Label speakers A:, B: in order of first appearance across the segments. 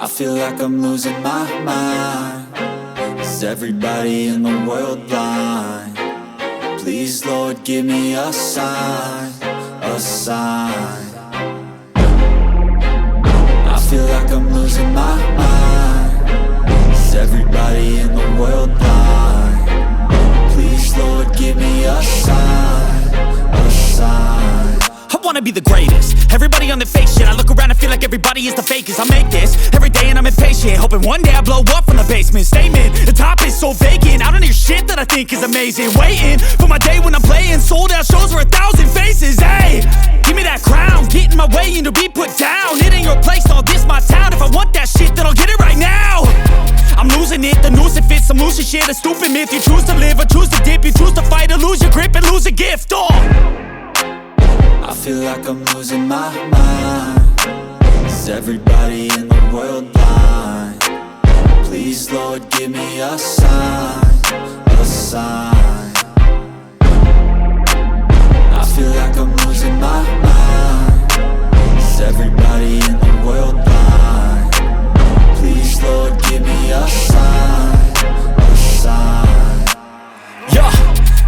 A: I feel like I'm losing my mind. Is everybody in the world blind? Please, Lord, give me a sign, a sign. I feel like I'm losing my mind. Is everybody in the world blind? Please, Lord, give me a sign, a sign.
B: I wanna be the greatest. Everybody on the fake shit. I look around and feel like everybody is the fakest. I make this every day and I'm impatient, hoping one day I blow up from the basement. Statement, the top is so vacant. I don't hear shit that I think is amazing. Waiting for my day when I'm playing sold out shows for 1,000 faces. Hey, give me that crown, get in my way and to be put down. It ain't your place, all this my town. If I want that shit, then I'll get it right now. I'm losing it, the noose it fits. I'm losing shit, a stupid myth. You choose to live or choose to dip. You choose to fight or lose your grip and lose a gift.
A: I feel like I'm losing my mind. Is everybody in the world blind? Please, Lord, give me a sign, a sign. I feel like I'm losing my mind. Is everybody in the world blind? Please, Lord, give me a sign, a sign.
B: Yeah.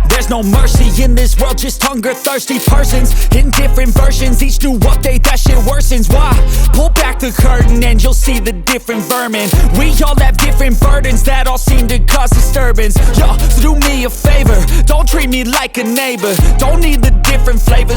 B: There's no mercy in this world, just hunger-thirsty persons in different versions. Each new update, that shit worsens. Why? Pull back the curtain and you'll see the different vermin. We all have different burdens that all seem to cause disturbance. Yo, so do me a favor, don't treat me like a neighbor. Don't need the different flavors,